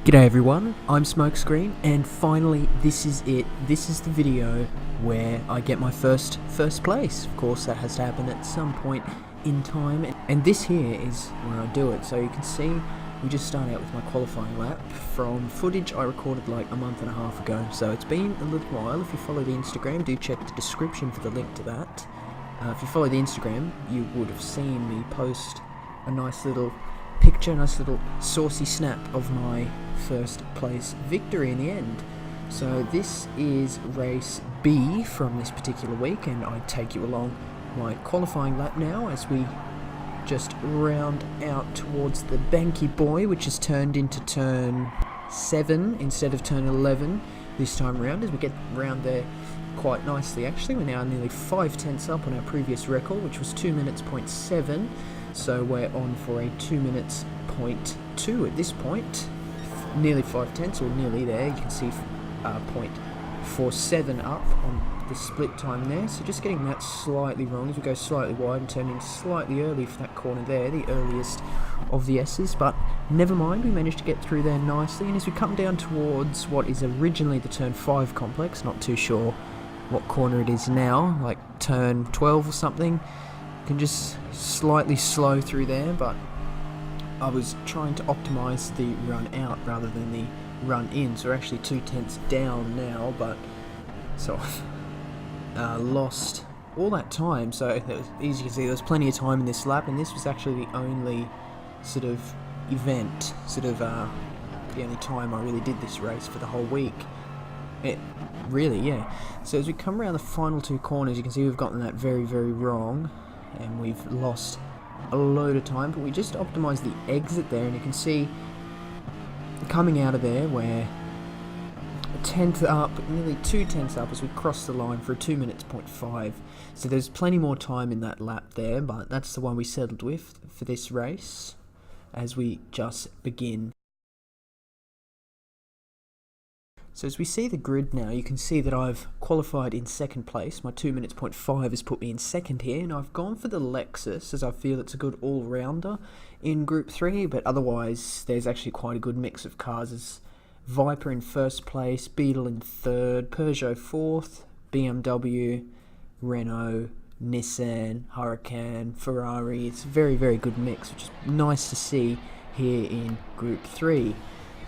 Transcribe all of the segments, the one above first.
G'day everyone, I'm Smokescreen, and finally this is it. This is the video where I get my first place. Of course that has to happen at some point in time, and this here is where I do it. So you can see we just start out with my qualifying lap from footage I recorded like a month and a half ago. So it's been a little while. If you follow the Instagram, do check the description for the link to that. If you follow the Instagram, you would have seen me post a nice little picture, nice little saucy snap of my first place victory in the end. So this is race B from this particular week, and I take you along my qualifying lap now as we just round out towards the Banky Boy, which has turned into turn 7 instead of turn 11 this time around, as we get round there quite nicely. Actually, we're now nearly 5/10 up on our previous record, which was 2 minutes point 7. So we're on for a 2 minutes point 2 at this point. Nearly 5/10, or nearly there. You can see 0.47 up on the split time there. So just getting that slightly wrong as we go slightly wide and turning slightly early for that corner there, the earliest of the S's. But never mind, we managed to get through there nicely. And as we come down towards what is originally the turn 5 complex, not too sure what corner it is now, like turn 12 or something. Can just slightly slow through there, but I was trying to optimize the run out rather than the run in, so we're actually 2/10 down now, but so I've lost all that time. So as you can see, there's plenty of time in this lap, and this was actually the only sort of event, the only time I really did this race for the whole week. Yeah. So as we come around the final two corners, you can see we've gotten that very, very wrong, and we've lost a load of time, but we just optimised the exit there, and you can see coming out of there we're a 10th up, nearly 2/10 up as we cross the line for a 2 minutes point 5. So there's plenty more time in that lap there, but that's the one we settled with for this race as we just begin. So as we see the grid now, you can see that I've qualified in second place. My 2 minutes point 5 has put me in second here, and I've gone for the Lexus as I feel it's a good all-rounder in Group 3, but otherwise there's actually quite a good mix of cars. There's Viper in first place, Beetle in third, Peugeot fourth, BMW, Renault, Nissan, Huracan, Ferrari. It's a very, very good mix, which is nice to see here in Group 3.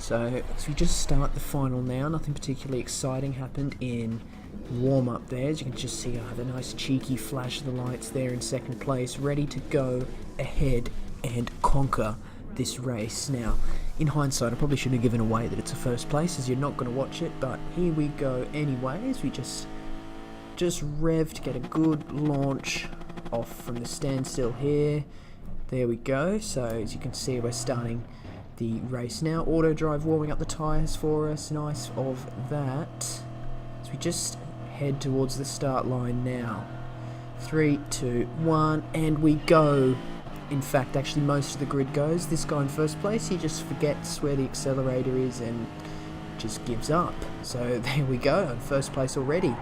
So we just start the final now. Nothing particularly exciting happened in warm-up there. As you can just see, I have a nice cheeky flash of the lights there in second place, ready to go ahead and conquer this race. Now, in hindsight, I probably shouldn't have given away that it's a first place, as you're not going to watch it, but here we go anyways. We just rev to get a good launch off from the standstill here. There we go. So as you can see, we're starting the race now. Auto drive warming up the tyres for us, nice of that. So we just head towards the start line now. 3, 2, 1, and we go. In fact, actually most of the grid goes. This guy in first place, he just forgets where the accelerator is and just gives up. So there we go, in first place already.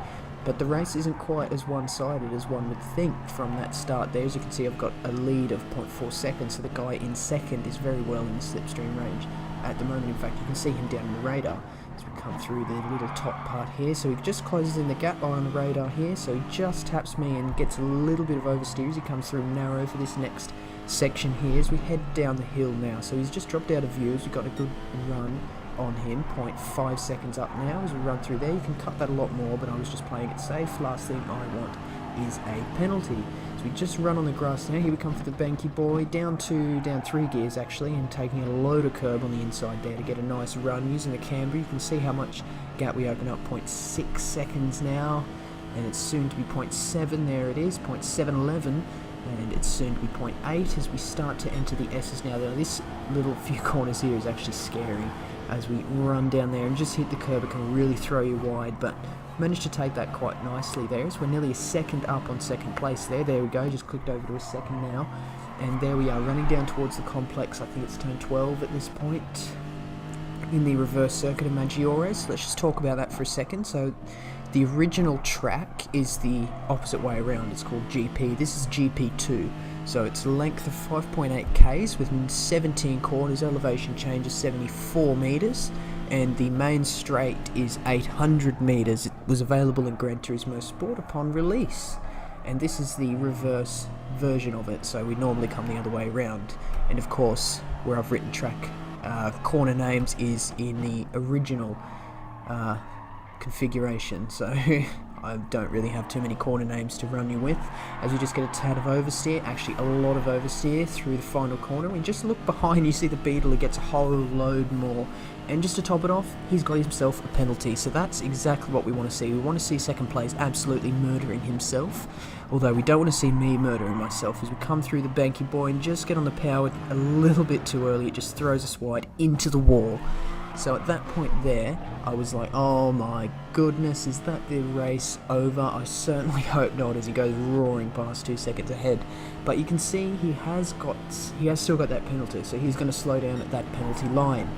But the race isn't quite as one-sided as one would think from that start there. As you can see, I've got a lead of 0.4 seconds, so the guy in second is very well in the slipstream range at the moment. In fact, you can see him down in the radar as we come through the little top part here. So he just closes in the gap on the radar here, so he just taps me and gets a little bit of oversteer as he comes through narrow for this next section here as we head down the hill now. So he's just dropped out of view as we've got a good run on him, 0.5 seconds up now as we run through there. You can cut that a lot more, but I was just playing it safe. Last thing I want is a penalty. So we just run on the grass now. Here we come for the Banky Boy, down 3 gears actually, and taking a load of curb on the inside there to get a nice run using the camber. You can see how much gap we open up, 0.6 seconds now, and it's soon to be 0.7. There it is, 0.711. And it's soon to be 0.8 as we start to enter the S's now. This little few corners here is actually scary as we run down there and just hit the curb. It can really throw you wide, but managed to take that quite nicely there. So we're nearly a second up on second place there. There we go, just clicked over to a second now. And there we are, running down towards the complex. I think it's turn 12 at this point in the reverse circuit of Maggiore. Let's just talk about that for a second. So the original track is the opposite way around. It's called GP. This is GP2. So it's a length of 5.8 k's with 17 corners, elevation change is 74 meters, and the main straight is 800 meters. It was available in Gran Turismo Sport upon release, and this is the reverse version of it, so we normally come the other way around. And of course, where I've written track corner names is in the original configuration, so I don't really have too many corner names to run you with, as we just get a tad of oversteer, actually a lot of oversteer through the final corner. And just look behind, you see the Beetle, who gets a whole load more, and just to top it off, he's got himself a penalty. So that's exactly what we want to see. We want to see second place absolutely murdering himself, although we don't want to see me murdering myself, as we come through the banky boy and just get on the power a little bit too early. It just throws us wide into the wall. So at that point there, I was like, oh my goodness, is that the race over? I certainly hope not, as he goes roaring past 2 seconds ahead. But you can see he has still got that penalty, so he's going to slow down at that penalty line.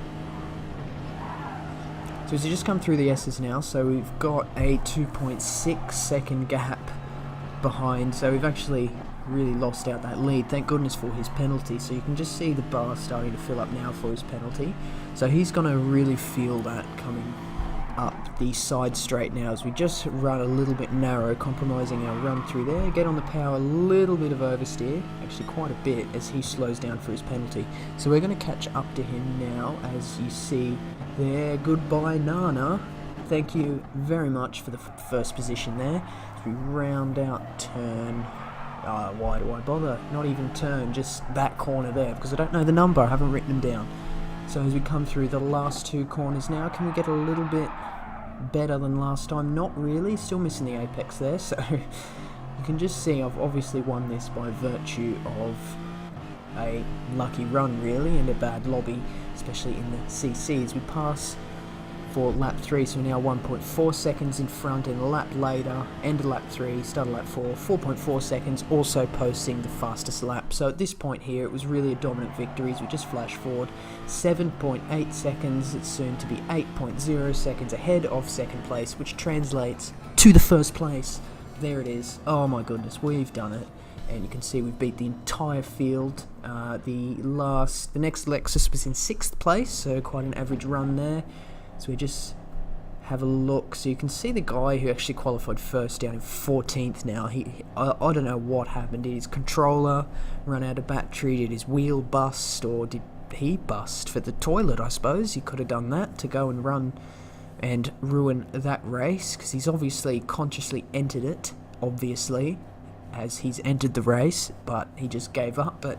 So as you just come through the S's now, so we've got a 2.6 second gap behind, so we've actually really lost out that lead. Thank goodness for his penalty. So you can just see the bar starting to fill up now for his penalty. So he's going to really feel that coming up the side straight now, as we just run a little bit narrow, compromising our run through there. Get on the power, a little bit of oversteer, actually quite a bit, as he slows down for his penalty. So we're going to catch up to him now, as you see there. Goodbye, Nana. Thank you very much for the first position there. As we round out turn, why do I bother? Not even turn, just that corner there, because I don't know the number, I haven't written them down. So as we come through the last two corners now, can we get a little bit better than last time? Not really, still missing the apex there, so you can just see I've obviously won this by virtue of a lucky run really, and a bad lobby, especially in the CCs. We pass for lap 3, so now 1.4 seconds in front, and a lap later, end of lap 3, start of lap 4, 4.4 seconds, also posting the fastest lap. So at this point here, it was really a dominant victory, as we just flash forward 7.8 seconds, it's soon to be 8.0 seconds ahead of second place, which translates to the first place. There it is. Oh my goodness, we've done it. And you can see we've beat the entire field. The next Lexus was in 6th place, so quite an average run there. So we just have a look. So you can see the guy who actually qualified first down in 14th now. I don't know what happened. Did his controller run out of battery? Did his wheel bust? Or did he bust for the toilet, I suppose? He could have done that to go and run and ruin that race, because he's obviously consciously entered it, obviously, as he's entered the race, but he just gave up. But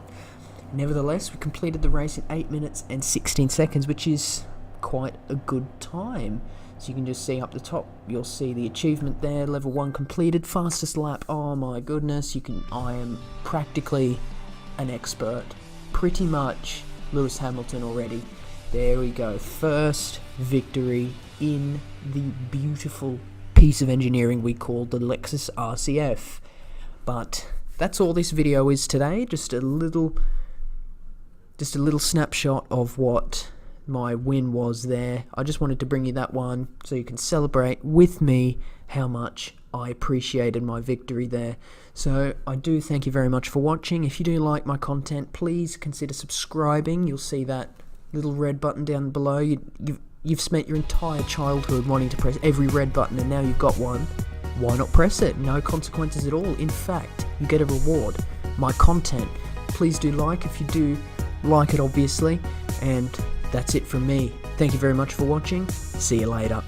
nevertheless, we completed the race in 8 minutes and 16 seconds, which is quite a good time. So you can just see up the top, you'll see the achievement there, level 1 completed, fastest lap. Oh my goodness, I am practically an expert, pretty much Lewis Hamilton already. There we go, first victory in the beautiful piece of engineering we call the Lexus RCF. But that's all this video is today, just a little snapshot of what my win was there. I just wanted to bring you that one so you can celebrate with me how much I appreciated my victory there. So I do thank you very much for watching. If you do like my content, please consider subscribing. You'll see that little red button down below. You've spent your entire childhood wanting to press every red button, and now you've got one. Why not press it? No consequences at all. In fact, you get a reward. My content. Please do like if you do like it, obviously. And that's it from me. Thank you very much for watching. See you later.